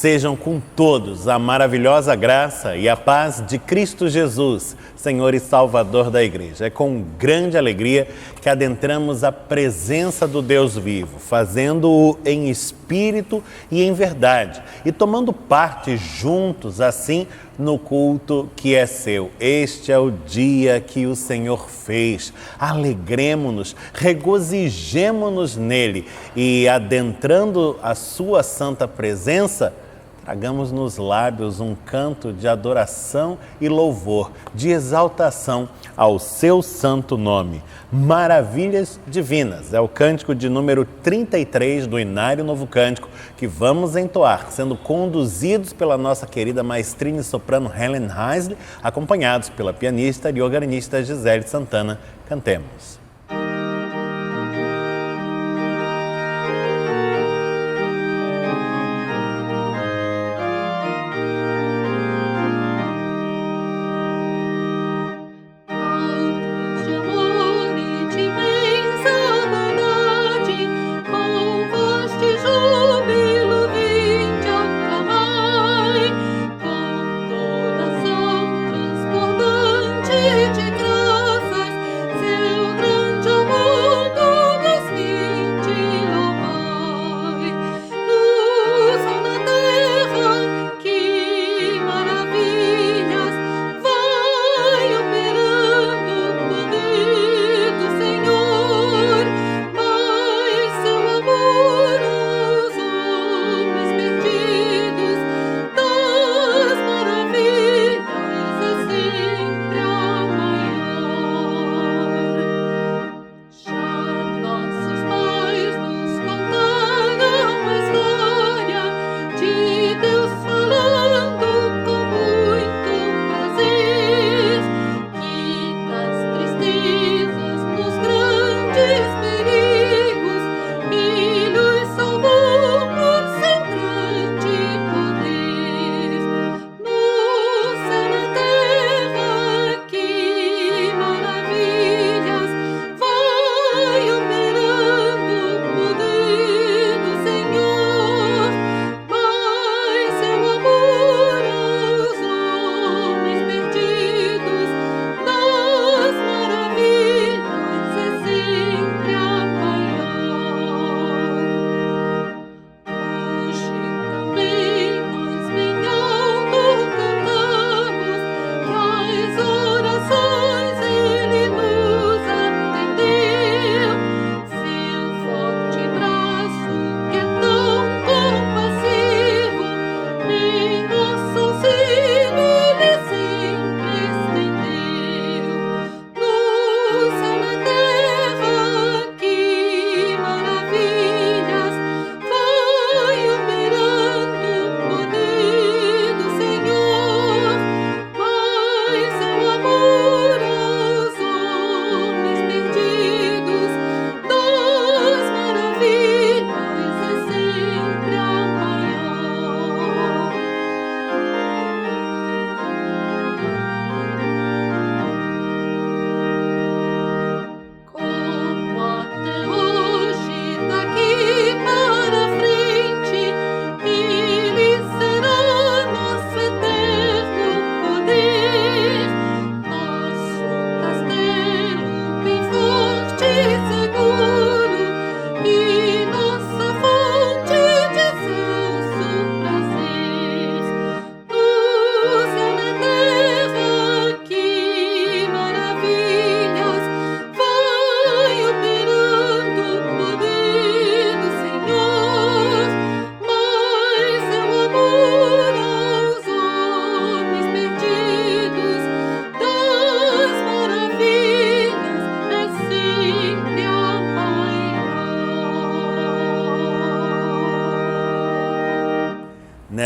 Sejam com todos a maravilhosa graça e a paz de Cristo Jesus, Senhor e Salvador da Igreja. É com grande alegria que adentramos a presença do Deus vivo, fazendo-o em espírito e em verdade, e tomando parte juntos, assim, no culto que é seu. Este é o dia que o Senhor fez. Alegremo-nos, regozijemo-nos nele e, adentrando a sua santa presença, tragamos nos lábios um canto de adoração e louvor, de exaltação ao seu santo nome. Maravilhas divinas, é o cântico de número 33 do Inário Novo Cântico que vamos entoar, sendo conduzidos pela nossa querida maestrina e soprano Helen Heisley, acompanhados pela pianista e organista Gisele Santana. Cantemos.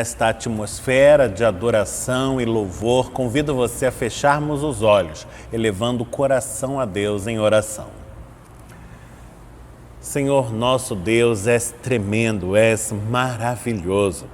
Nesta atmosfera de adoração e louvor, convido você a fecharmos os olhos, elevando o coração a Deus em oração. Senhor nosso Deus, és tremendo, és maravilhoso,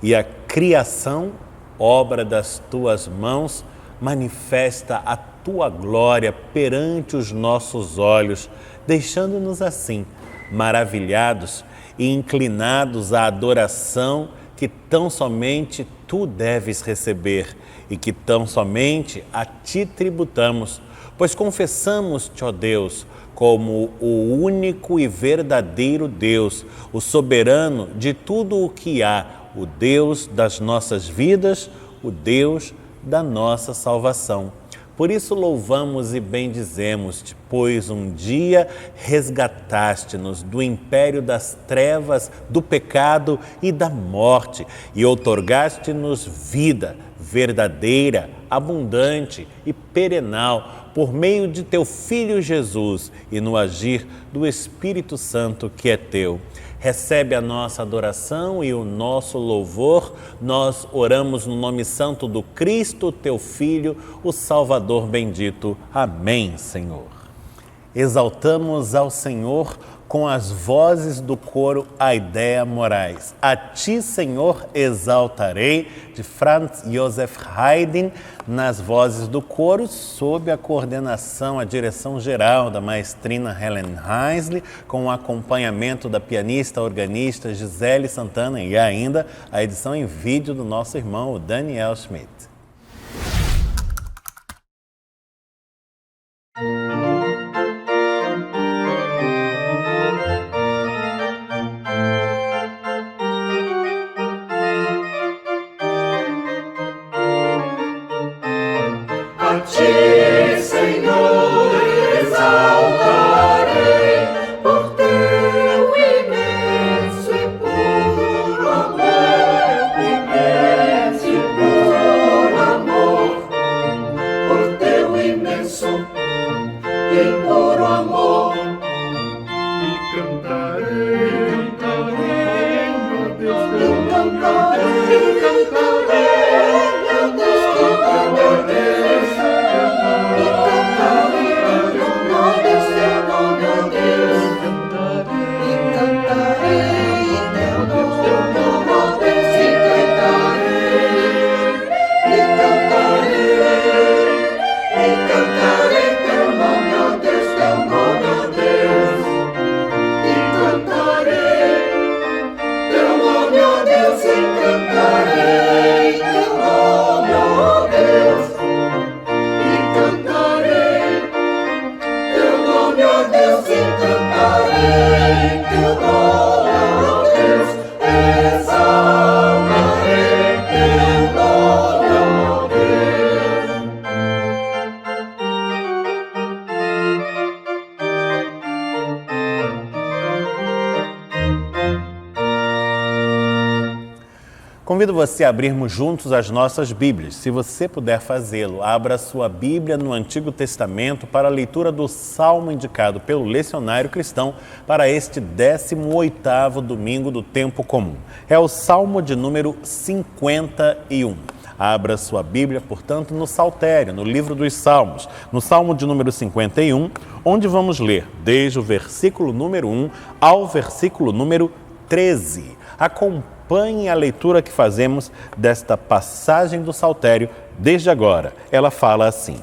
e a criação, obra das tuas mãos, manifesta a tua glória perante os nossos olhos, deixando-nos assim maravilhados e inclinados à adoração que que tão somente Tu deves receber e que tão somente a Ti tributamos, pois confessamos-te, ó Deus, como o único e verdadeiro Deus, o soberano de tudo o que há, o Deus das nossas vidas, o Deus da nossa salvação. Por isso louvamos e bendizemos-te, pois um dia resgataste-nos do império das trevas, do pecado e da morte e outorgaste-nos vida verdadeira, abundante e perenal por meio de teu Filho Jesus e no agir do Espírito Santo que é teu. Recebe a nossa adoração e o nosso louvor. Nós oramos no nome santo do Cristo, teu Filho, o Salvador bendito. Amém, Senhor. Exaltamos ao Senhor com as vozes do coro Aidea Moraes. A ti, Senhor, exaltarei, de Franz Josef Haydn, nas vozes do coro, sob a coordenação, a direção geral da maestrina Helen Heisley, com o acompanhamento da pianista organista Gisele Santana e ainda a edição em vídeo do nosso irmão, o Daniel Schmidt. Convido você a abrirmos juntos as nossas Bíblias. Se você puder fazê-lo, abra sua Bíblia no Antigo Testamento para a leitura do Salmo indicado pelo Lecionário Cristão para este 18º domingo do tempo comum. É o Salmo de número 51. Abra sua Bíblia, portanto, no Saltério, no livro dos Salmos, no Salmo de número 51, onde vamos ler desde o versículo número 1 ao versículo número 13. Acompanhe a leitura que fazemos desta passagem do Saltério desde agora. Ela fala assim: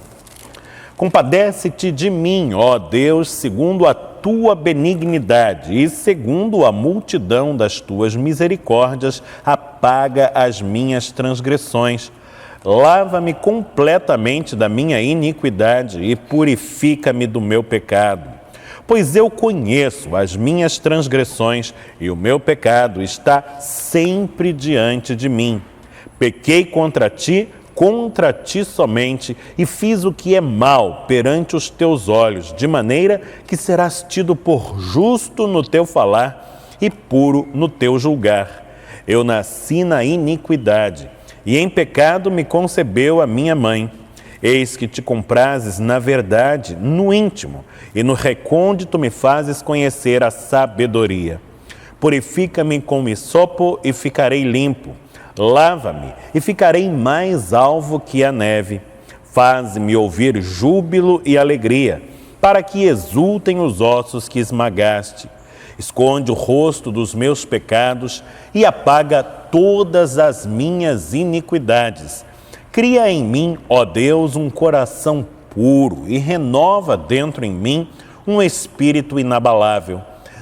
Compadece-te de mim, ó Deus, segundo a tua benignidade e segundo a multidão das tuas misericórdias, apaga as minhas transgressões. Lava-me completamente da minha iniquidade e purifica-me do meu pecado. Pois eu conheço as minhas transgressões e o meu pecado está sempre diante de mim. Pequei contra ti somente, e fiz o que é mal perante os teus olhos, de maneira que serás tido por justo no teu falar e puro no teu julgar. Eu nasci na iniquidade, e em pecado me concebeu a minha mãe. Eis que te comprazes na verdade, no íntimo, e no recôndito me fazes conhecer a sabedoria. Purifica-me com hisopo e ficarei limpo. Lava-me e ficarei mais alvo que a neve. Faz-me ouvir júbilo e alegria, para que exultem os ossos que esmagaste. Esconde o rosto dos meus pecados e apaga todas as minhas iniquidades. Cria em mim, ó Deus, um coração puro e renova dentro em mim um espírito inabalável.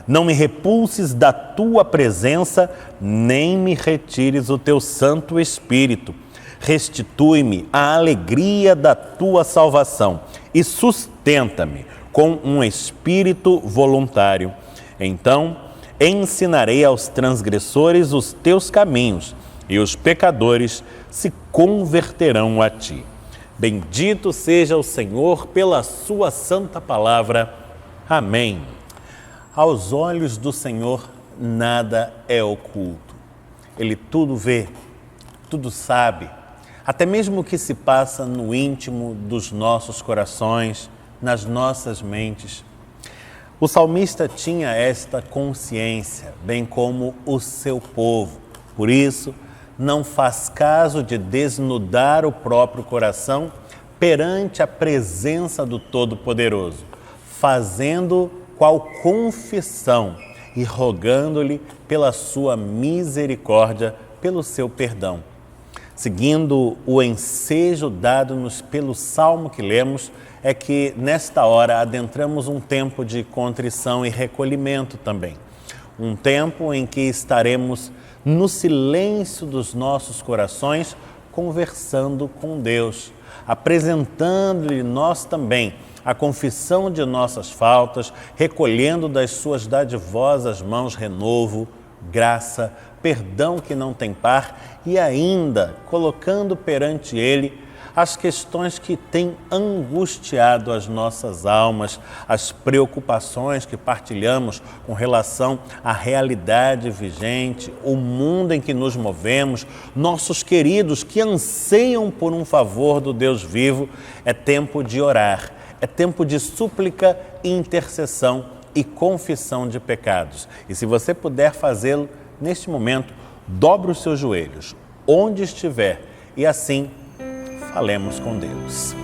Não me repulses da tua presença, nem me retires o teu Santo Espírito. Restitui-me a alegria da tua salvação e sustenta-me com um espírito voluntário. Então, ensinarei aos transgressores os teus caminhos e os pecadores se converterão a ti. Bendito seja o Senhor pela sua santa palavra. Amém. Aos olhos do Senhor nada é oculto. Ele tudo vê, tudo sabe, até mesmo o que se passa no íntimo dos nossos corações, nas nossas mentes. O salmista tinha esta consciência, bem como o seu povo. Por isso, não faz caso de desnudar o próprio coração perante a presença do Todo-Poderoso, fazendo qual confissão e rogando-lhe pela sua misericórdia, pelo seu perdão. Seguindo o ensejo dado-nos pelo salmo que lemos, é que nesta hora adentramos um tempo de contrição e recolhimento também. Um tempo em que estaremos no silêncio dos nossos corações, conversando com Deus, apresentando-lhe nós também a confissão de nossas faltas, recolhendo das suas dadivosas mãos renovo, graça, perdão que não tem par e ainda colocando perante Ele as questões que têm angustiado as nossas almas, as preocupações que partilhamos com relação à realidade vigente, o mundo em que nos movemos, nossos queridos que anseiam por um favor do Deus vivo. É tempo de orar, é tempo de súplica, intercessão e confissão de pecados. E se você puder fazê-lo neste momento, dobre os seus joelhos, onde estiver, e assim falemos com Deus.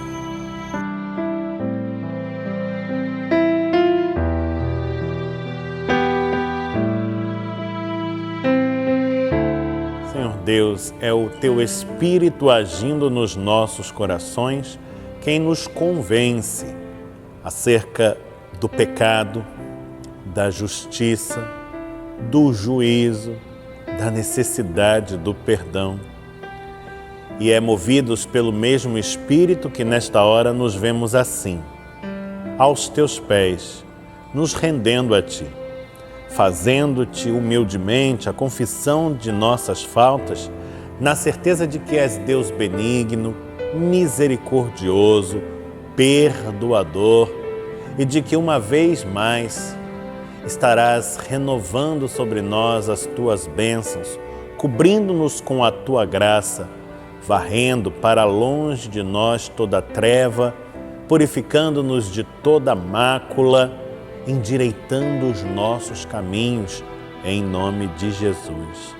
Senhor Deus, é o Teu Espírito agindo nos nossos corações quem nos convence acerca do pecado, da justiça, do juízo, da necessidade do perdão. E é movidos pelo mesmo Espírito que nesta hora nos vemos assim, aos Teus pés, nos rendendo a Ti, fazendo-Te humildemente a confissão de nossas faltas, na certeza de que és Deus benigno, misericordioso, perdoador e de que uma vez mais estarás renovando sobre nós as Tuas bênçãos, cobrindo-nos com a Tua graça, varrendo para longe de nós toda treva, purificando-nos de toda mácula, endireitando os nossos caminhos, em nome de Jesus.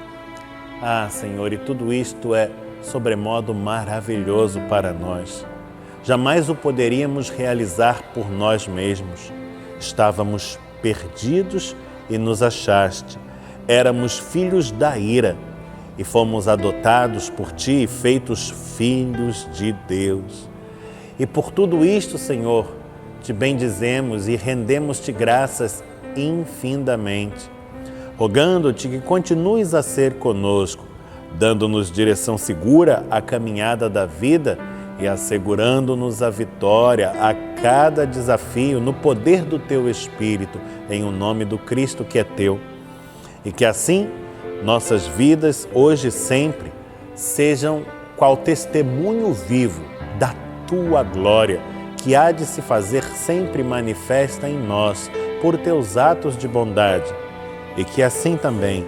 Ah, Senhor, e tudo isto é sobremodo maravilhoso para nós. Jamais o poderíamos realizar por nós mesmos. Estávamos perdidos e nos achaste. Éramos filhos da ira e fomos adotados por Ti e feitos filhos de Deus. E por tudo isto, Senhor, Te bendizemos e rendemos-Te graças infinitamente, rogando-Te que continues a ser conosco, dando-nos direção segura à caminhada da vida e assegurando-nos a vitória a cada desafio no poder do Teu Espírito, em o nome do Cristo que é Teu. E que assim nossas vidas, hoje e sempre, sejam qual testemunho vivo da Tua glória, que há de se fazer sempre manifesta em nós por Teus atos de bondade, e que assim também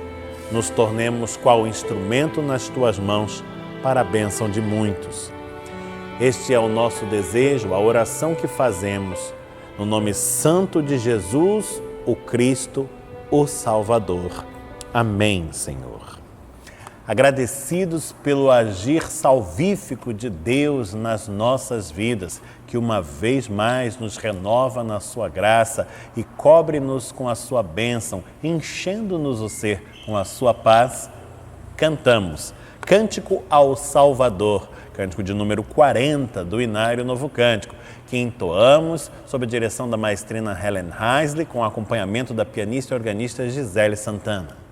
nos tornemos qual instrumento nas Tuas mãos para a bênção de muitos. Este é o nosso desejo, a oração que fazemos, no nome santo de Jesus, o Cristo, o Salvador. Amém, Senhor. Agradecidos pelo agir salvífico de Deus nas nossas vidas, que uma vez mais nos renova na sua graça e cobre-nos com a sua bênção, enchendo-nos o ser com a sua paz, cantamos Cântico ao Salvador, cântico de número 40 do Inário Novo Cântico, que entoamos sob a direção da maestrina Helen Heisley, com acompanhamento da pianista e organista Gisele Santana.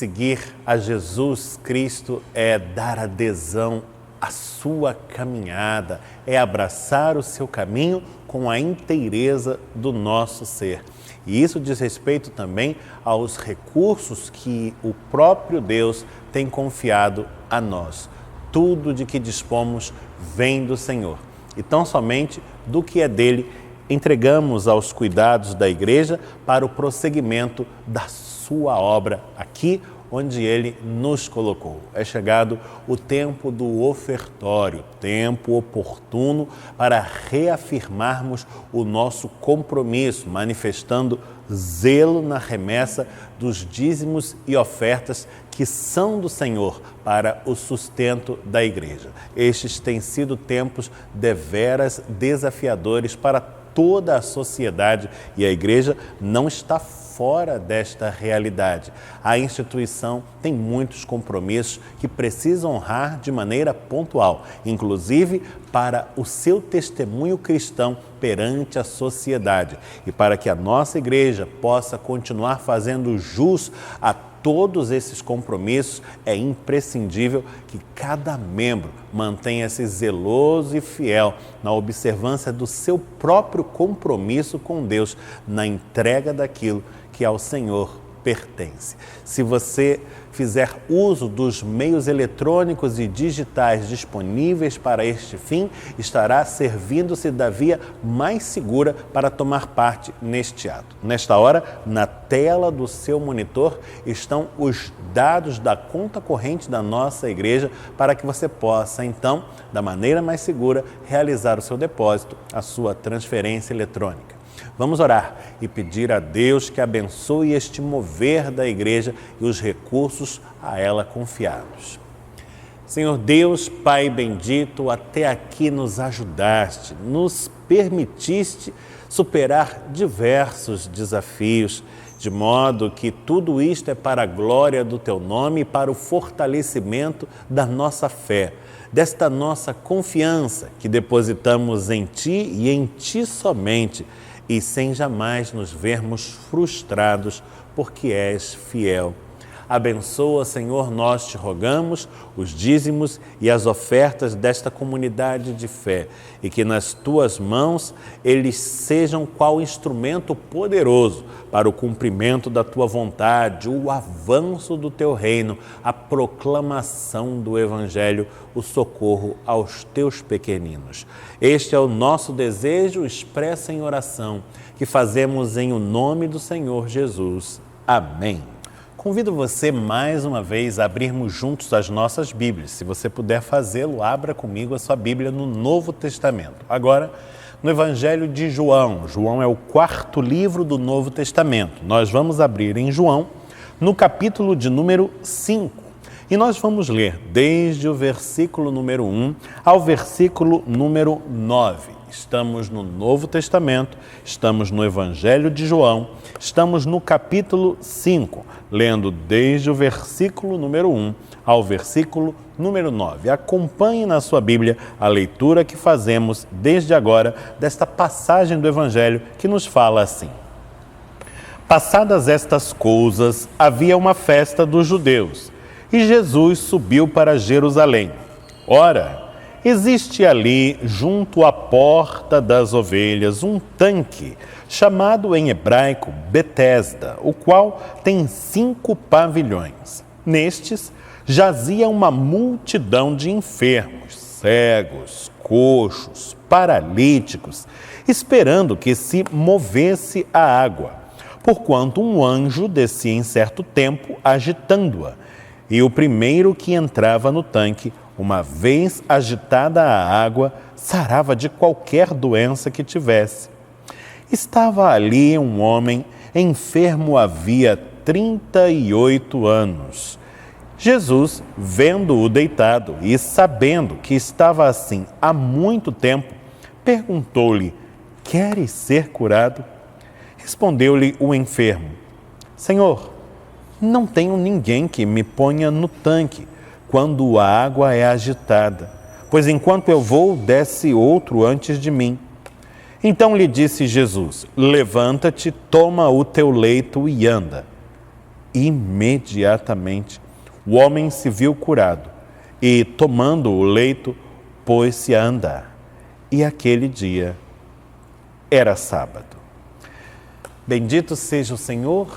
Seguir a Jesus Cristo é dar adesão à sua caminhada, é abraçar o seu caminho com a inteireza do nosso ser. E isso diz respeito também aos recursos que o próprio Deus tem confiado a nós. Tudo de que dispomos vem do Senhor. E tão somente do que é dele entregamos aos cuidados da igreja para o prosseguimento da sua obra aqui onde ele nos colocou. É chegado o tempo do ofertório, tempo oportuno para reafirmarmos o nosso compromisso, manifestando zelo na remessa dos dízimos e ofertas que são do Senhor para o sustento da igreja. Estes têm sido tempos deveras desafiadores para toda a sociedade e a igreja não está fora desta realidade. A instituição tem muitos compromissos que precisa honrar de maneira pontual, inclusive para o seu testemunho cristão perante a sociedade. E para que a nossa igreja possa continuar fazendo jus a todos esses compromissos, é imprescindível que cada membro mantenha-se zeloso e fiel na observância do seu próprio compromisso com Deus, na entrega daquilo que ao Senhor pertence. Se você fizer uso dos meios eletrônicos e digitais disponíveis para este fim, estará servindo-se da via mais segura para tomar parte neste ato. Nesta hora, na tela do seu monitor estão os dados da conta corrente da nossa igreja para que você possa, então, da maneira mais segura, realizar o seu depósito, a sua transferência eletrônica. Vamos orar e pedir a Deus que abençoe este mover da igreja e os recursos a ela confiados. Senhor Deus, Pai bendito, até aqui nos ajudaste, nos permitiste superar diversos desafios, de modo que tudo isto é para a glória do Teu nome e para o fortalecimento da nossa fé, desta nossa confiança que depositamos em Ti e em Ti somente, e sem jamais nos vermos frustrados, porque és fiel. Abençoa, Senhor, nós te rogamos, os dízimos e as ofertas desta comunidade de fé, e que nas tuas mãos eles sejam qual instrumento poderoso para o cumprimento da tua vontade, o avanço do teu reino, a proclamação do Evangelho, o socorro aos teus pequeninos. Este é o nosso desejo expresso em oração, que fazemos em o nome do Senhor Jesus. Amém. Convido você mais uma vez a abrirmos juntos as nossas Bíblias. Se você puder fazê-lo, abra comigo a sua Bíblia no Novo Testamento. Agora, no Evangelho de João. João é o 4º livro do Novo Testamento. Nós vamos abrir em João, no capítulo de número 5. E nós vamos ler desde o versículo número 1 ao versículo número 9. Estamos no Novo Testamento, estamos no Evangelho de João, estamos no capítulo 5, lendo desde o versículo número 1 ao versículo número 9. Acompanhe na sua Bíblia a leitura que fazemos desde agora desta passagem do Evangelho que nos fala assim. Passadas estas coisas, havia uma festa dos judeus e Jesus subiu para Jerusalém. Ora, existe ali, junto à porta das ovelhas, um tanque, chamado em hebraico Betesda, o qual tem 5 pavilhões. Nestes jazia uma multidão de enfermos, cegos, coxos, paralíticos, esperando que se movesse a água, porquanto um anjo descia em certo tempo agitando-a, e o primeiro que entrava no tanque, uma vez agitada a água, sarava de qualquer doença que tivesse. Estava ali um homem enfermo havia 38 anos. Jesus, vendo-o deitado e sabendo que estava assim há muito tempo, perguntou-lhe: queres ser curado? Respondeu-lhe o enfermo: Senhor, não tenho ninguém que me ponha no tanque quando a água é agitada, pois enquanto eu vou, desce outro antes de mim. Então lhe disse Jesus: levanta-te, toma o teu leito e anda. Imediatamente o homem se viu curado e, tomando o leito, pôs-se a andar. E aquele dia era sábado. Bendito seja o Senhor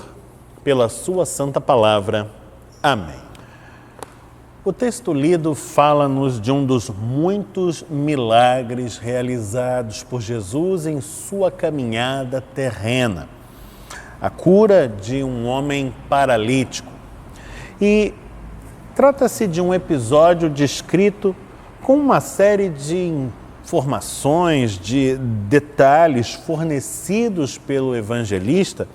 pela sua santa palavra. Amém. O texto lido fala-nos de um dos muitos milagres realizados por Jesus em sua caminhada terrena. A cura de um homem paralítico. E trata-se de um episódio descrito com uma série de informações, de detalhes fornecidos pelo evangelista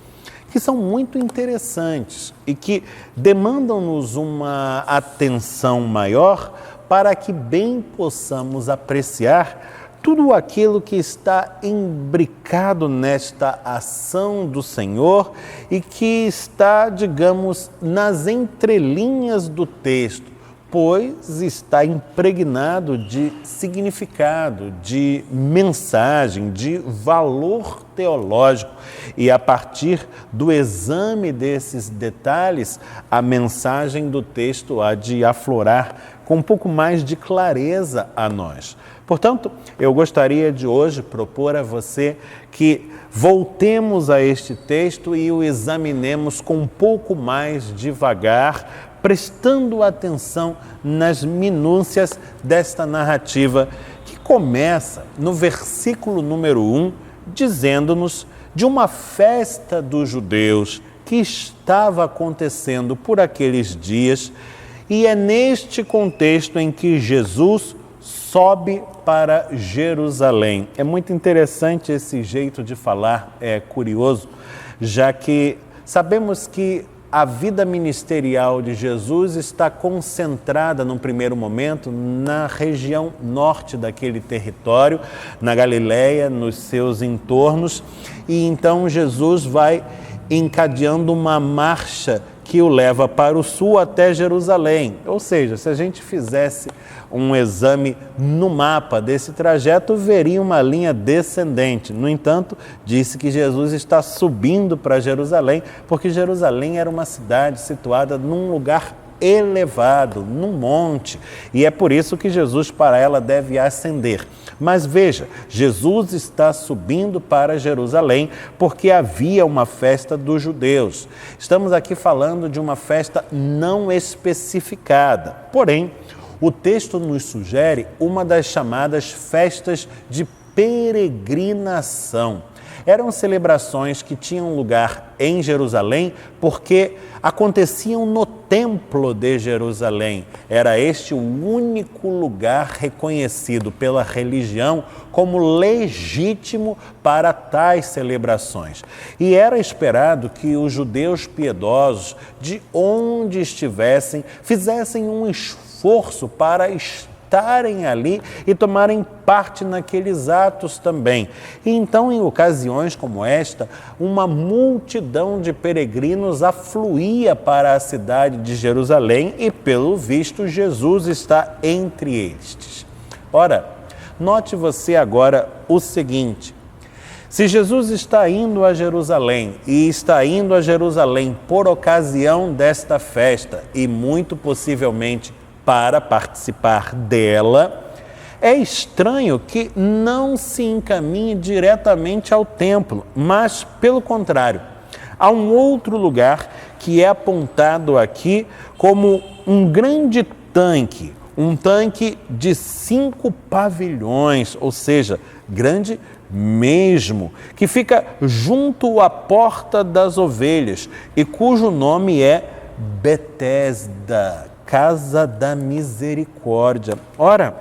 que são muito interessantes e que demandam-nos uma atenção maior para que bem possamos apreciar tudo aquilo que está imbricado nesta ação do Senhor e que está, digamos, nas entrelinhas do texto, pois está impregnado de significado, de mensagem, de valor teológico. E a partir do exame desses detalhes, a mensagem do texto há de aflorar com um pouco mais de clareza a nós. Portanto, eu gostaria de hoje propor a você que voltemos a este texto e o examinemos com um pouco mais devagar, prestando atenção nas minúcias desta narrativa que começa no versículo número 1, dizendo-nos de uma festa dos judeus que estava acontecendo por aqueles dias, e é neste contexto em que Jesus sobe para Jerusalém. É muito interessante esse jeito de falar, é curioso, já que sabemos que a vida ministerial de Jesus está concentrada, num primeiro momento, na região norte daquele território, na Galileia, nos seus entornos, e então Jesus vai encadeando uma marcha que o leva para o sul até Jerusalém. Ou seja, se a gente fizesse um exame no mapa desse trajeto, veria uma linha descendente. No entanto, disse que Jesus está subindo para Jerusalém, porque Jerusalém era uma cidade situada num lugar elevado, num monte, e é por isso que Jesus para ela deve ascender. Mas veja, Jesus está subindo para Jerusalém porque havia uma festa dos judeus. Estamos aqui falando de uma festa não especificada, porém, o texto nos sugere uma das chamadas festas de peregrinação. Eram celebrações que tinham lugar em Jerusalém porque aconteciam no Templo de Jerusalém. Era este o único lugar reconhecido pela religião como legítimo para tais celebrações. E era esperado que os judeus piedosos, de onde estivessem, fizessem um esforço para estarem ali e tomarem parte naqueles atos também. E então, em ocasiões como esta, uma multidão de peregrinos afluía para a cidade de Jerusalém e, pelo visto, Jesus está entre estes. Ora, note você agora o seguinte: se Jesus está indo a Jerusalém e está indo a Jerusalém por ocasião desta festa e muito possivelmente para participar dela, é estranho que não se encaminhe diretamente ao templo, mas, pelo contrário, há um outro lugar que é apontado aqui como um grande tanque, um tanque de 5 pavilhões, ou seja, grande mesmo, que fica junto à Porta das Ovelhas e cujo nome é Betesda, Casa da Misericórdia. Ora,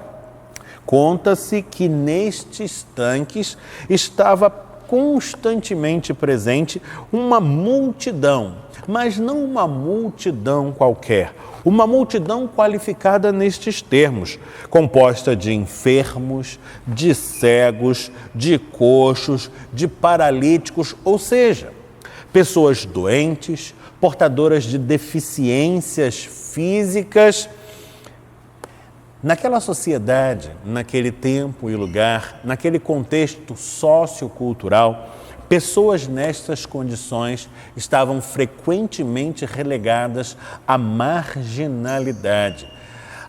conta-se que nestes tanques estava constantemente presente uma multidão, mas não uma multidão qualquer, uma multidão qualificada nestes termos, composta de enfermos, de cegos, de coxos, de paralíticos, ou seja, pessoas doentes, portadoras de deficiências físicas. Naquela sociedade, naquele tempo e lugar, naquele contexto sociocultural, pessoas nestas condições estavam frequentemente relegadas à marginalidade.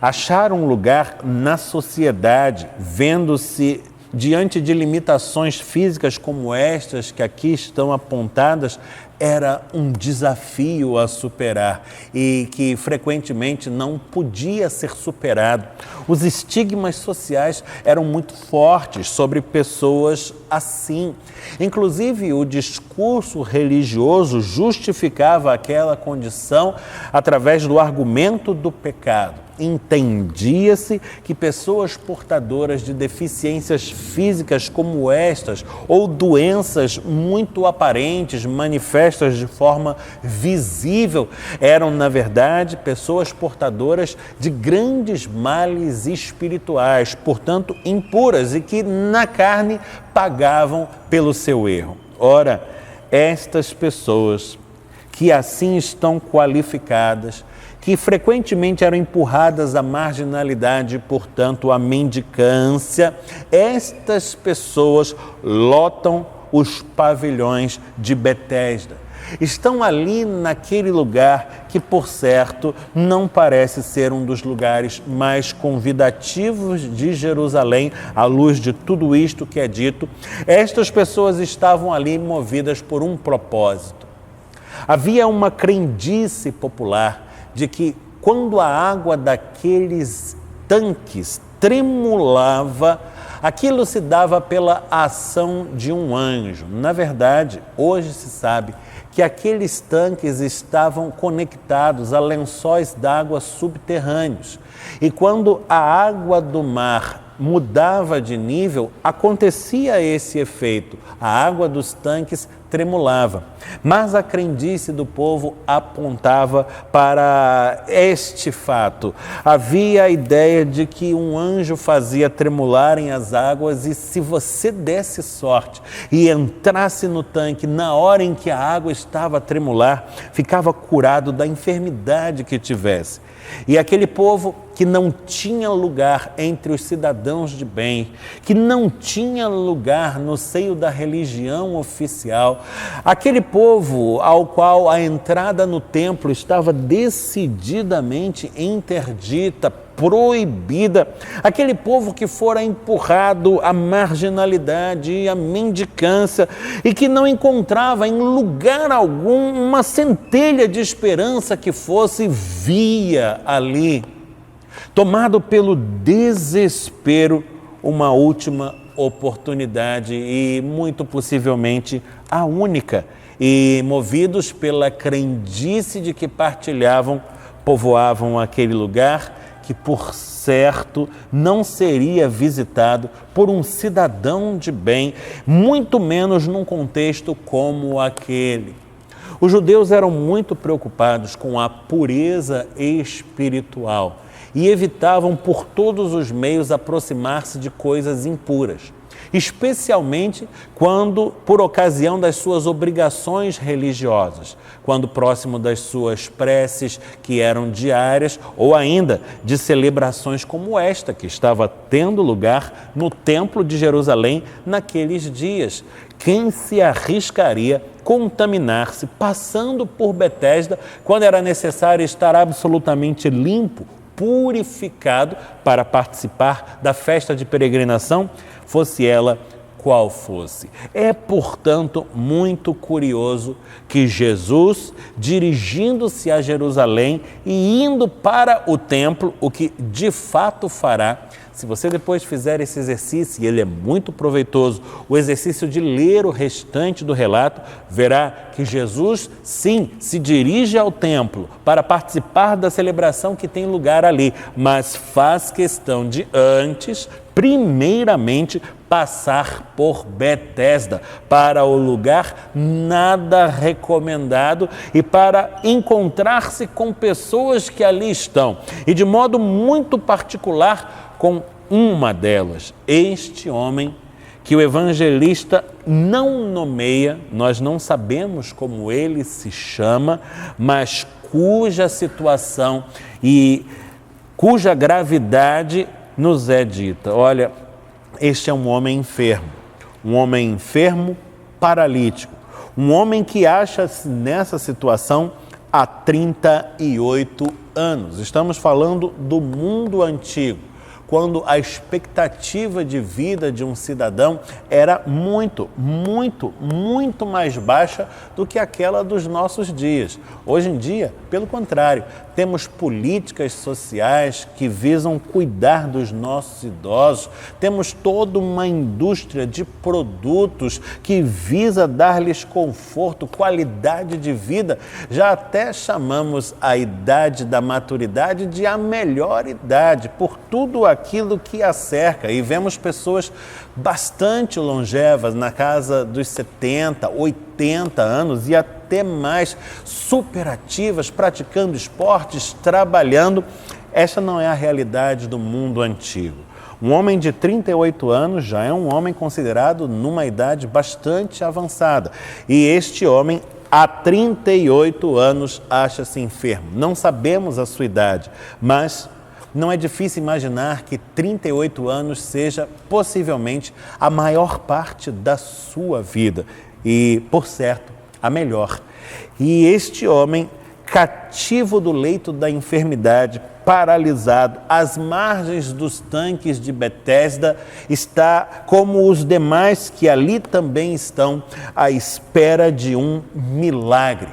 Achar um lugar na sociedade, vendo-se diante de limitações físicas como estas que aqui estão apontadas, era um desafio a superar e que frequentemente não podia ser superado. Os estigmas sociais eram muito fortes sobre pessoas assim. Inclusive, o discurso religioso justificava aquela condição através do argumento do pecado. Entendia-se que pessoas portadoras de deficiências físicas como estas, ou doenças muito aparentes, manifestas de forma visível, eram, na verdade, pessoas portadoras de grandes males espirituais, portanto, impuras e que na carne pagavam pelo seu erro. Ora, estas pessoas que assim estão qualificadas, que frequentemente eram empurradas à marginalidade e, portanto, à mendicância, estas pessoas lotam os pavilhões de Betesda. Estão ali naquele lugar que, por certo, não parece ser um dos lugares mais convidativos de Jerusalém, à luz de tudo isto que é dito. Estas pessoas estavam ali movidas por um propósito. Havia uma crendice popular de que quando a água daqueles tanques tremulava, aquilo se dava pela ação de um anjo. Na verdade, hoje se sabe que aqueles tanques estavam conectados a lençóis d'água subterrâneos. E quando a água do mar mudava de nível, acontecia esse efeito. A água dos tanques tremulava. Mas a crendice do povo apontava para este fato. Havia a ideia de que um anjo fazia tremularem as águas e se você desse sorte e entrasse no tanque na hora em que a água estava a tremular, ficava curado da enfermidade que tivesse. E aquele povo que não tinha lugar entre os cidadãos de bem, que não tinha lugar no seio da religião oficial, aquele povo ao qual a entrada no templo estava decididamente interdita, proibida, aquele povo que fora empurrado à marginalidade e à mendicância e que não encontrava em lugar algum uma centelha de esperança que fosse via ali, tomado pelo desespero, uma última oportunidade e muito possivelmente a única, e movidos pela crendice de que partilhavam, povoavam aquele lugar que, por certo, não seria visitado por um cidadão de bem, muito menos num contexto como aquele. Os judeus eram muito preocupados com a pureza espiritual e evitavam por todos os meios aproximar-se de coisas impuras, especialmente quando por ocasião das suas obrigações religiosas, quando próximo das suas preces que eram diárias ou ainda de celebrações como esta que estava tendo lugar no Templo de Jerusalém naqueles dias. Quem se arriscaria contaminar-se passando por Betesda quando era necessário estar absolutamente limpo, purificado para participar da festa de peregrinação, fosse ela qual fosse? É, portanto, muito curioso que Jesus, dirigindo-se a Jerusalém e indo para o templo, o que de fato fará, se você depois fizer esse exercício, e ele é muito proveitoso, o exercício de ler o restante do relato, verá que Jesus, sim, se dirige ao templo para participar da celebração que tem lugar ali, mas faz questão de antes, primeiramente, passar por Betesda, para o lugar nada recomendado e para encontrar-se com pessoas que ali estão, e de modo muito particular com uma delas, este homem que o evangelista não nomeia, nós não sabemos como ele se chama, mas cuja situação e cuja gravidade nos é dita. Olha, este é um homem enfermo, paralítico, um homem que acha-se nessa situação há 38 anos. Estamos falando do mundo antigo, quando a expectativa de vida de um cidadão era muito mais baixa do que aquela dos nossos dias. Hoje em dia, pelo contrário, temos políticas sociais que visam cuidar dos nossos idosos, temos toda uma indústria de produtos que visa dar-lhes conforto, qualidade de vida. Já até chamamos a idade da maturidade de a melhor idade, por tudo aquilo que a cerca, e vemos pessoas bastante longevas, na casa dos 70, 80 anos e até mais, superativas, praticando esportes, trabalhando. Esta não é a realidade do mundo antigo. Um homem de 38 anos já é um homem considerado numa idade bastante avançada, e este homem há 38 anos acha-se enfermo. Não sabemos a sua idade, mas não é difícil imaginar que 38 anos seja possivelmente a maior parte da sua vida e, por certo, a melhor. E este homem, cativo do leito da enfermidade, paralisado, às margens dos tanques de Betesda, está como os demais que ali também estão à espera de um milagre.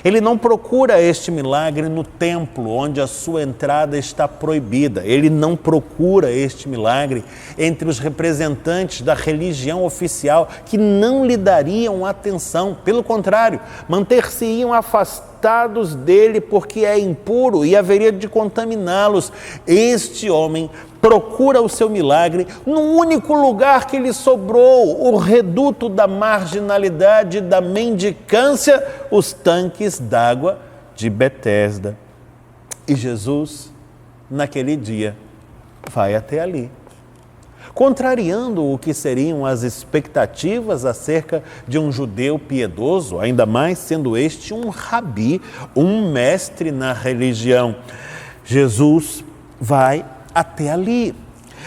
Ele não procura este milagre no templo, onde a sua entrada está proibida. Ele não procura este milagre entre os representantes da religião oficial, que não lhe dariam atenção. Pelo contrário, manter-se-iam afastados afastados dele porque é impuro e haveria de contaminá-los. Este homem procura o seu milagre no único lugar que lhe sobrou, o reduto da marginalidade, da mendicância, os tanques d'água de Betesda. E Jesus, naquele dia, vai até ali, contrariando o que seriam as expectativas acerca de um judeu piedoso, ainda mais sendo este um rabi, um mestre na religião. Jesus vai até ali,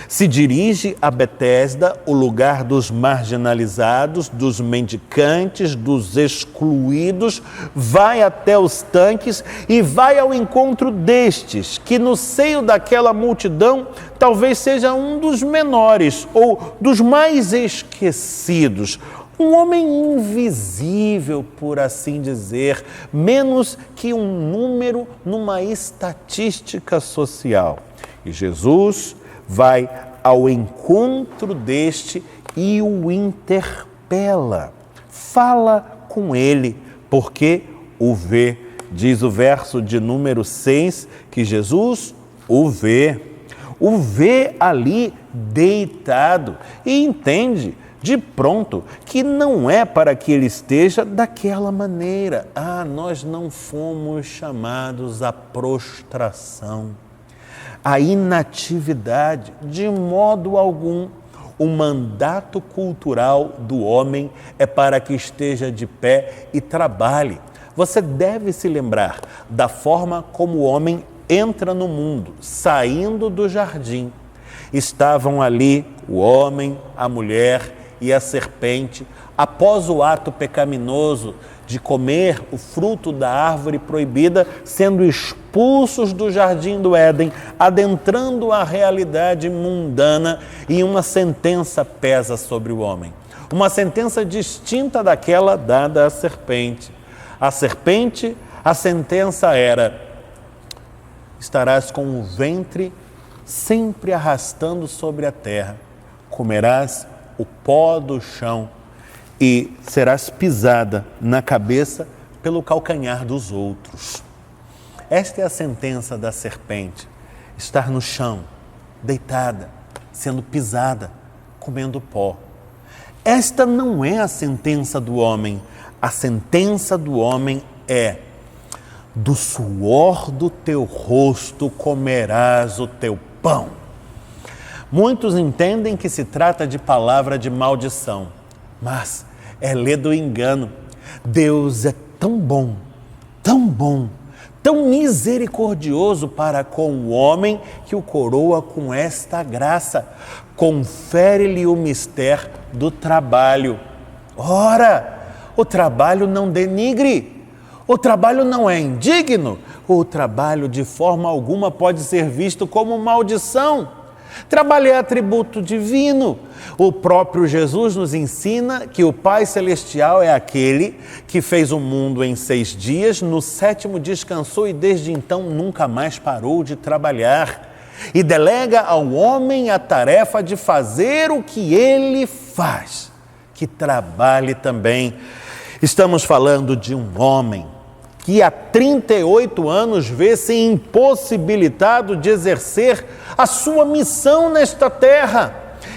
se dirige a Betesda, o lugar dos marginalizados, dos mendicantes, dos excluídos, vai até os tanques e vai ao encontro destes, que no seio daquela multidão talvez seja um dos menores ou dos mais esquecidos, um homem invisível, por assim dizer, menos que um número numa estatística social. E Jesus vai ao encontro deste e o interpela, fala com ele, porque o vê. Diz o verso de número 6 que Jesus o vê ali deitado e entende de pronto que não é para que ele esteja daquela maneira. Nós não fomos chamados à prostração, a inatividade, de modo algum. O mandato cultural do homem é para que esteja de pé e trabalhe. Você deve se lembrar da forma como o homem entra no mundo, saindo do jardim. Estavam ali o homem, a mulher e a serpente, após o ato pecaminoso de comer o fruto da árvore proibida, sendo expulsos do jardim do Éden, adentrando a realidade mundana, e uma sentença pesa sobre o homem. Uma sentença distinta daquela dada à serpente. A serpente, a sentença era: estarás com o ventre sempre arrastando sobre a terra, comerás o pó do chão e serás pisada na cabeça pelo calcanhar dos outros. Esta é a sentença da serpente: estar no chão, deitada, sendo pisada, comendo pó. Esta não é a sentença do homem. A sentença do homem é: do suor do teu rosto comerás o teu pão. Muitos entendem que se trata de palavra de maldição, mas é lê do engano. Deus é tão bom, tão misericordioso para com o homem, que o coroa com esta graça. Confere-lhe o mistério do trabalho. Ora, o trabalho não denigre, o trabalho não é indigno, o trabalho de forma alguma pode ser visto como maldição. Trabalho é atributo divino. O próprio Jesus nos ensina que o Pai Celestial é aquele que fez o mundo em 6 dias, no 7º descansou e desde então nunca mais parou de trabalhar. E delega ao homem a tarefa de fazer o que ele faz, que trabalhe também. Estamos falando de um homem que há 38 anos vê-se impossibilitado de exercer a sua missão nesta terra.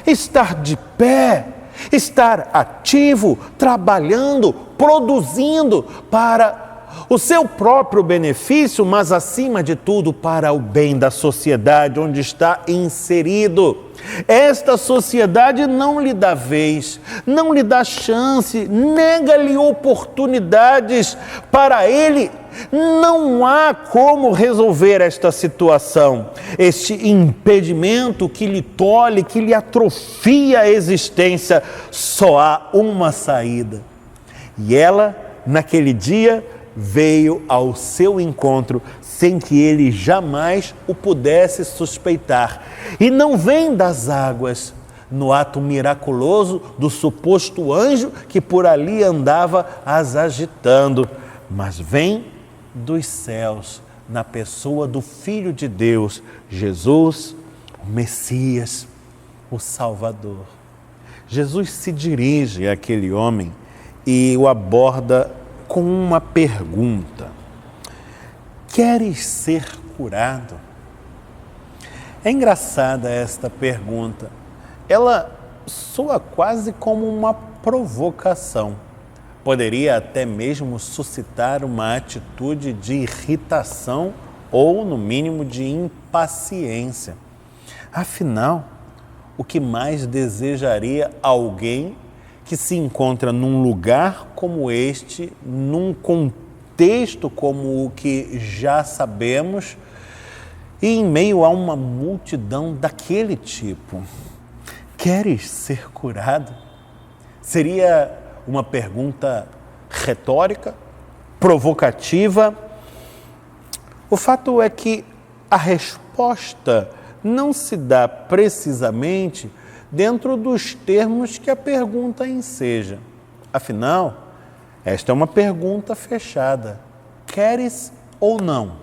Estar de pé, estar ativo, trabalhando, produzindo para o seu próprio benefício, mas acima de tudo para o bem da sociedade onde está inserido. Esta sociedade não lhe dá vez, não lhe dá chance, nega-lhe oportunidades. Para ele, não há como resolver esta situação, este impedimento que lhe tolhe, que lhe atrofia a existência. Só há uma saída. E ela, naquele dia, veio ao seu encontro sem que ele jamais o pudesse suspeitar. E não vem das águas, no ato miraculoso do suposto anjo que por ali andava as agitando, mas vem dos céus, na pessoa do Filho de Deus, Jesus, o Messias, o Salvador. Jesus se dirige àquele homem e o aborda com uma pergunta: queres ser curado? É engraçada esta pergunta. Ela soa quase como uma provocação. Poderia até mesmo suscitar uma atitude de irritação ou, no mínimo, de impaciência. Afinal, o que mais desejaria alguém que se encontra num lugar como este, num contexto como o que já sabemos, e em meio a uma multidão daquele tipo? Queres ser curado? Seria uma pergunta retórica, provocativa. O fato é que a resposta não se dá precisamente dentro dos termos que a pergunta enseja. Afinal, esta é uma pergunta fechada. Queres ou não?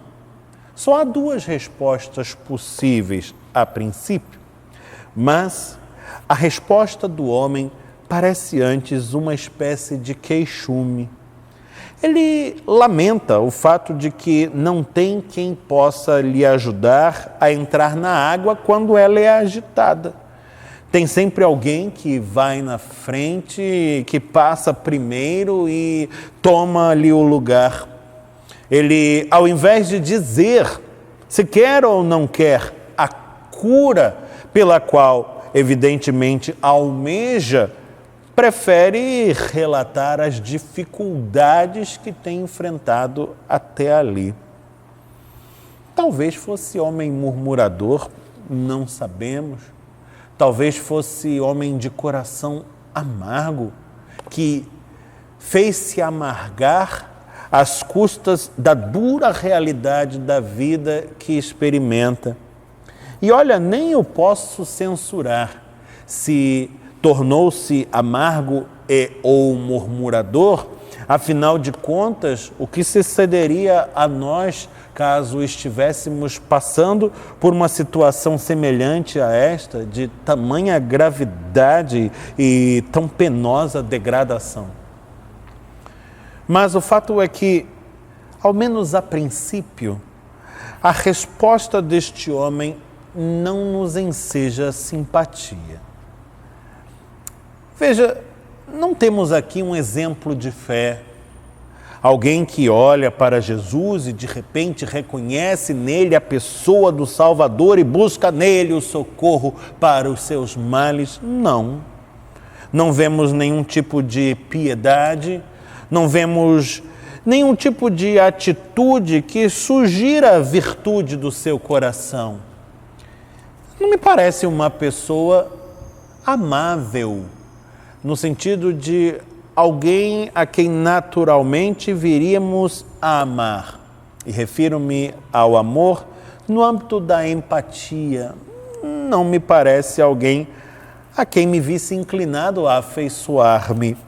Só há duas respostas possíveis a princípio, mas a resposta do homem parece antes uma espécie de queixume. Ele lamenta o fato de que não tem quem possa lhe ajudar a entrar na água quando ela é agitada. Tem sempre alguém que vai na frente, que passa primeiro e toma ali o lugar. Ele, ao invés de dizer se quer ou não quer a cura pela qual, evidentemente, almeja, prefere relatar as dificuldades que tem enfrentado até ali. Talvez fosse homem murmurador, não sabemos. Talvez fosse homem de coração amargo, que fez-se amargar às custas da dura realidade da vida que experimenta. E olha, nem eu posso censurar se tornou-se amargo ou murmurador. Afinal de contas, o que sucederia a nós caso estivéssemos passando por uma situação semelhante a esta, de tamanha gravidade e tão penosa degradação? Mas o fato é que, ao menos a princípio, a resposta deste homem não nos enseja simpatia. Veja, não temos aqui um exemplo de fé. Alguém que olha para Jesus e de repente reconhece nele a pessoa do Salvador e busca nele o socorro para os seus males. Não. Não vemos nenhum tipo de piedade, não vemos nenhum tipo de atitude que sugira a virtude do seu coração. Não me parece uma pessoa amável, no sentido de alguém a quem naturalmente viríamos a amar. E refiro-me ao amor no âmbito da empatia. Não me parece alguém a quem me visse inclinado a afeiçoar-me.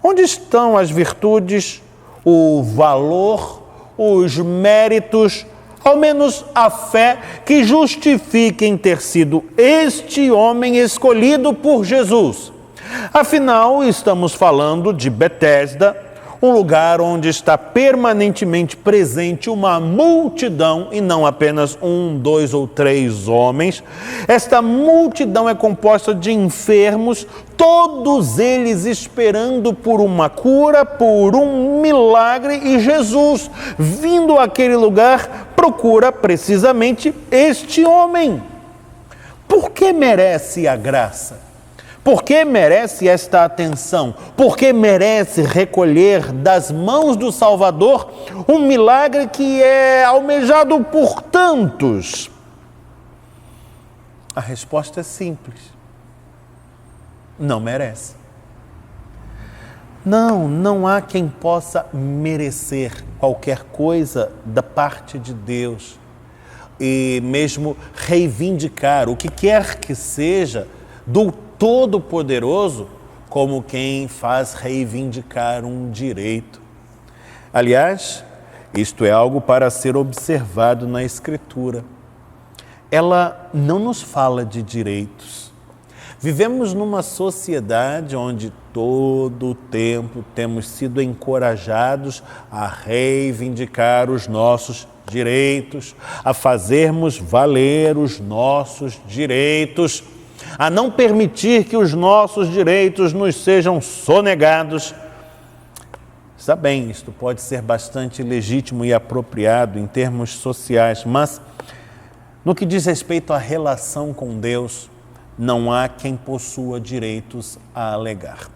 Onde estão as virtudes, o valor, os méritos, ao menos a fé que justifiquem ter sido este homem escolhido por Jesus? Afinal, estamos falando de Betesda, um lugar onde está permanentemente presente uma multidão, e não apenas 1, 2 ou 3 homens. Esta multidão é composta de enfermos, todos eles esperando por uma cura, por um milagre, e Jesus, vindo àquele lugar, procura precisamente este homem. Por que merece a graça? Por que merece esta atenção? Por que merece recolher das mãos do Salvador um milagre que é almejado por tantos? A resposta é simples. Não merece. Não há quem possa merecer qualquer coisa da parte de Deus e mesmo reivindicar o que quer que seja do Todo-Poderoso como quem faz reivindicar um direito. Aliás, isto é algo para ser observado na Escritura. Ela não nos fala de direitos. Vivemos numa sociedade onde todo o tempo temos sido encorajados a reivindicar os nossos direitos, a fazermos valer os nossos direitos, a não permitir que os nossos direitos nos sejam sonegados. Está bem, isto pode ser bastante legítimo e apropriado em termos sociais, mas no que diz respeito à relação com Deus, não há quem possua direitos a alegar.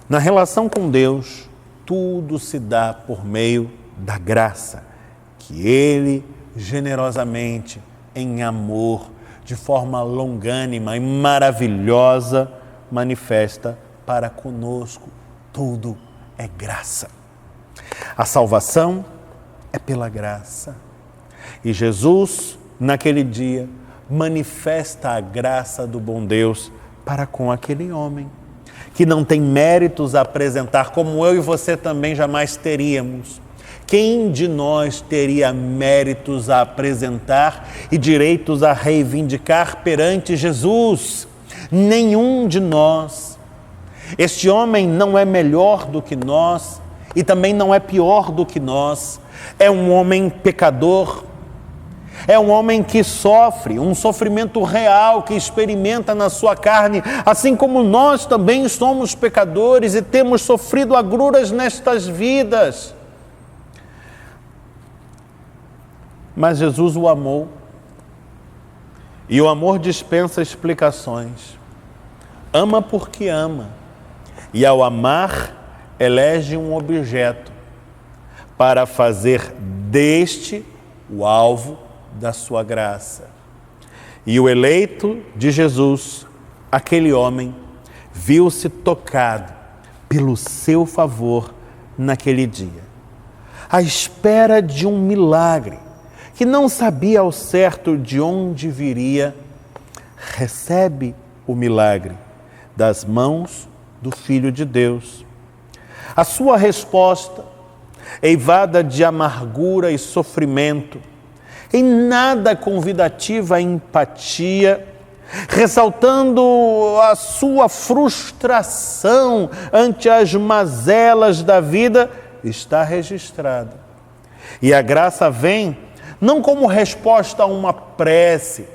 Na relação com Deus, tudo se dá por meio da graça, que Ele generosamente, em amor, de forma longânima e maravilhosa, manifesta para conosco. Tudo é graça. A salvação é pela graça. E Jesus, naquele dia, manifesta a graça do bom Deus para com aquele homem, que não tem méritos a apresentar, como eu e você também jamais teríamos. Quem de nós teria méritos a apresentar e direitos a reivindicar perante Jesus? Nenhum de nós. Este homem não é melhor do que nós e também não é pior do que nós. É um homem pecador. É um homem que sofre, um sofrimento real, que experimenta na sua carne, assim como nós também somos pecadores e temos sofrido agruras nestas vidas. Mas Jesus o amou, e o amor dispensa explicações. Ama porque ama, e ao amar, elege um objeto para fazer deste o alvo da sua graça. E o eleito de Jesus, aquele homem, viu-se tocado pelo seu favor naquele dia, à espera de um milagre, que não sabia ao certo de onde viria, recebe o milagre das mãos do Filho de Deus. A sua resposta, eivada de amargura e sofrimento, em nada convidativa à empatia, ressaltando a sua frustração ante as mazelas da vida, está registrada. E a graça vem não como resposta a uma prece,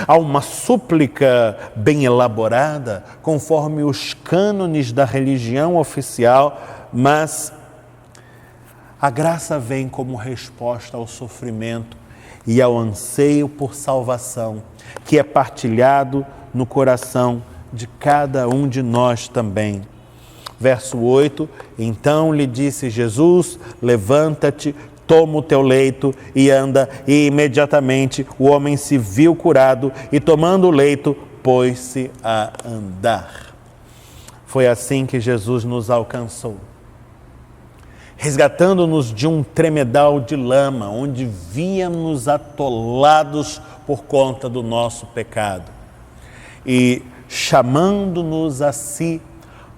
a uma súplica bem elaborada, conforme os cânones da religião oficial, mas a graça vem como resposta ao sofrimento e ao anseio por salvação, que é partilhado no coração de cada um de nós também. Verso 8, então lhe disse Jesus, levanta-te, toma o teu leito e anda, e imediatamente o homem se viu curado e tomando o leito, pôs-se a andar. Foi assim que Jesus nos alcançou, resgatando-nos de um tremedal de lama, onde víamos atolados por conta do nosso pecado. E chamando-nos a si,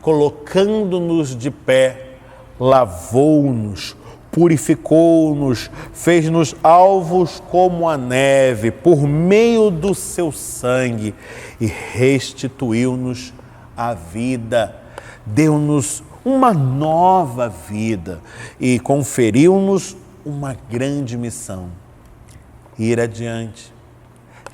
colocando-nos de pé, lavou-nos, purificou-nos, fez-nos alvos como a neve, por meio do seu sangue, e restituiu-nos a vida, deu-nos uma nova vida e conferiu-nos uma grande missão: ir adiante,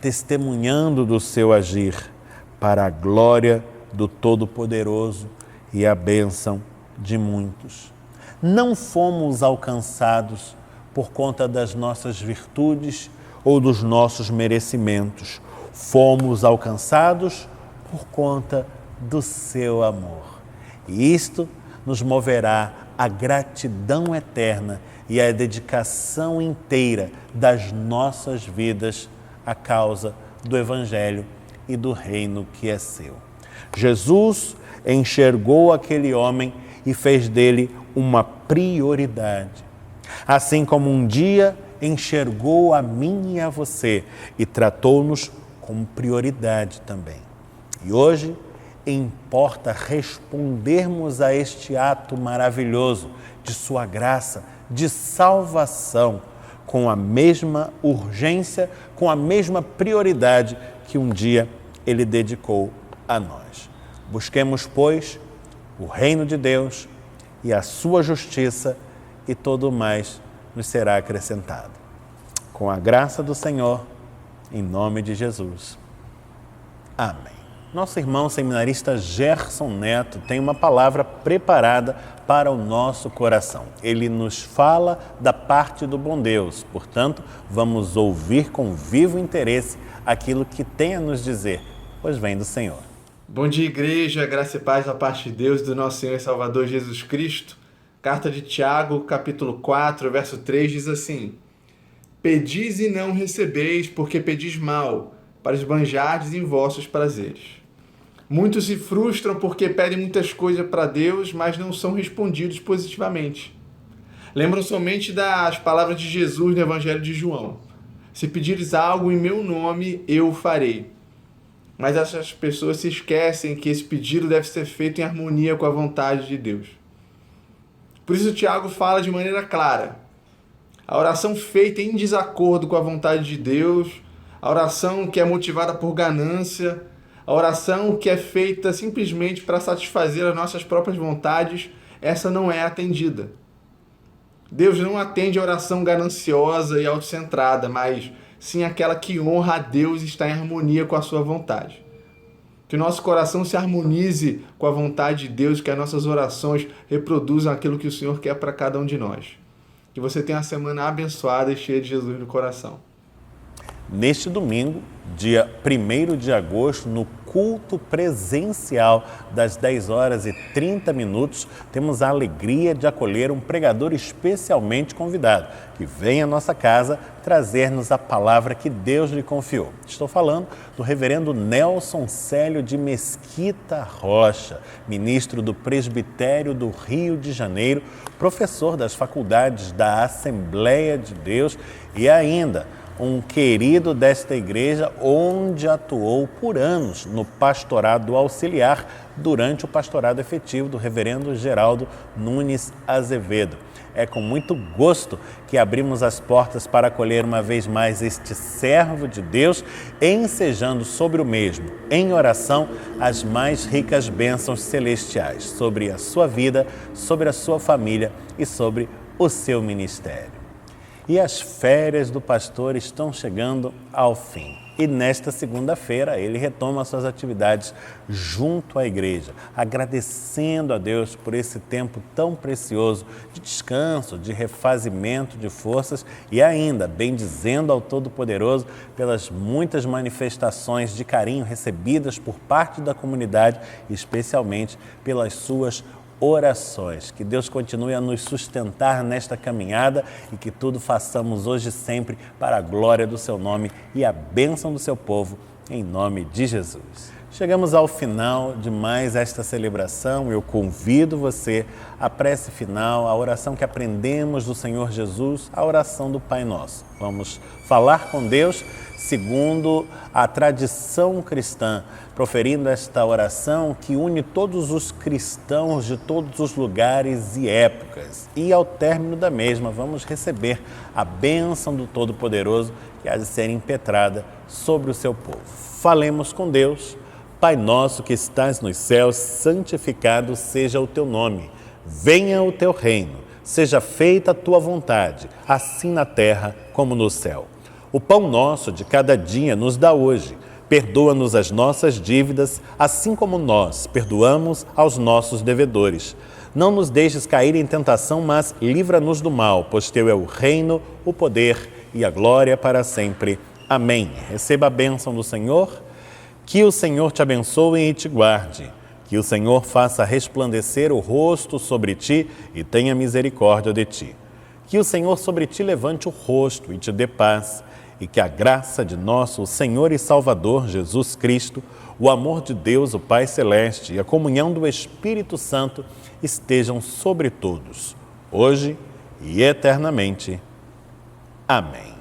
testemunhando do seu agir, para a glória do Todo-Poderoso e a bênção de muitos. Não fomos alcançados por conta das nossas virtudes ou dos nossos merecimentos. Fomos alcançados por conta do seu amor. E isto nos moverá à gratidão eterna e à dedicação inteira das nossas vidas à causa do Evangelho e do reino que é seu. Jesus enxergou aquele homem e fez dele uma prioridade. Assim como um dia enxergou a mim e a você e tratou-nos como prioridade também. E hoje importa respondermos a este ato maravilhoso de sua graça, de salvação, com a mesma urgência, com a mesma prioridade que um dia ele dedicou a nós. Busquemos, pois, o reino de Deus e a sua justiça, e todo o mais nos será acrescentado. Com a graça do Senhor, em nome de Jesus. Amém. Nosso irmão seminarista Gerson Neto tem uma palavra preparada para o nosso coração. Ele nos fala da parte do bom Deus, portanto, vamos ouvir com vivo interesse aquilo que tem a nos dizer, pois vem do Senhor. Bom dia, igreja, graça e paz da parte de Deus, do nosso Senhor e Salvador Jesus Cristo. Carta de Tiago, capítulo 4, verso 3, diz assim: Pedis e não recebeis, porque pedis mal, para esbanjardes em vossos prazeres. Muitos se frustram porque pedem muitas coisas para Deus, mas não são respondidos positivamente. Lembram somente das palavras de Jesus no Evangelho de João: Se pedires algo em meu nome, eu o farei. Mas essas pessoas se esquecem que esse pedido deve ser feito em harmonia com a vontade de Deus. Por isso Tiago fala de maneira clara: a oração feita em desacordo com a vontade de Deus, a oração que é motivada por ganância, a oração que é feita simplesmente para satisfazer as nossas próprias vontades, essa não é atendida. Deus não atende a oração gananciosa e autocentrada, mas sim aquela que honra a Deus e está em harmonia com a sua vontade. Que o nosso coração se harmonize com a vontade de Deus, que as nossas orações reproduzam aquilo que o Senhor quer para cada um de nós. Que você tenha uma semana abençoada e cheia de Jesus no coração. Neste domingo, dia 1º de agosto, no culto presencial das 10h30, temos a alegria de acolher um pregador especialmente convidado, que vem à nossa casa trazer-nos a palavra que Deus lhe confiou. Estou falando do reverendo Nelson Célio de Mesquita Rocha, ministro do Presbitério do Rio de Janeiro, professor das faculdades da Assembleia de Deus e ainda um querido desta igreja, onde atuou por anos no pastorado auxiliar durante o pastorado efetivo do reverendo Geraldo Nunes Azevedo. É com muito gosto que abrimos as portas para acolher uma vez mais este servo de Deus, ensejando sobre o mesmo, em oração, as mais ricas bênçãos celestiais sobre a sua vida, sobre a sua família e sobre o seu ministério. E as férias do pastor estão chegando ao fim. E nesta segunda-feira ele retoma suas atividades junto à igreja, agradecendo a Deus por esse tempo tão precioso de descanso, de refazimento de forças e ainda bendizendo ao Todo-Poderoso pelas muitas manifestações de carinho recebidas por parte da comunidade, especialmente pelas suas orações. Que Deus continue a nos sustentar nesta caminhada e que tudo façamos hoje e sempre para a glória do seu nome e a bênção do seu povo, em nome de Jesus. Chegamos ao final de mais esta celebração. Eu convido você à prece final, à oração que aprendemos do Senhor Jesus, a oração do Pai Nosso. Vamos falar com Deus segundo a tradição cristã, proferindo esta oração que une todos os cristãos de todos os lugares e épocas. E ao término da mesma, vamos receber a bênção do Todo-Poderoso que há de ser impetrada sobre o seu povo. Falemos com Deus. Pai nosso que estás nos céus, santificado seja o teu nome. Venha o teu reino, seja feita a tua vontade, assim na terra como no céu. O pão nosso de cada dia nos dá hoje. Perdoa-nos as nossas dívidas, assim como nós perdoamos aos nossos devedores. Não nos deixes cair em tentação, mas livra-nos do mal, pois teu é o reino, o poder e a glória para sempre. Amém. Receba a bênção do Senhor. Que o Senhor te abençoe e te guarde. Que o Senhor faça resplandecer o rosto sobre ti e tenha misericórdia de ti. Que o Senhor sobre ti levante o rosto e te dê paz. E que a graça de nosso Senhor e Salvador Jesus Cristo, o amor de Deus, o Pai Celeste e a comunhão do Espírito Santo estejam sobre todos, hoje e eternamente. Amém.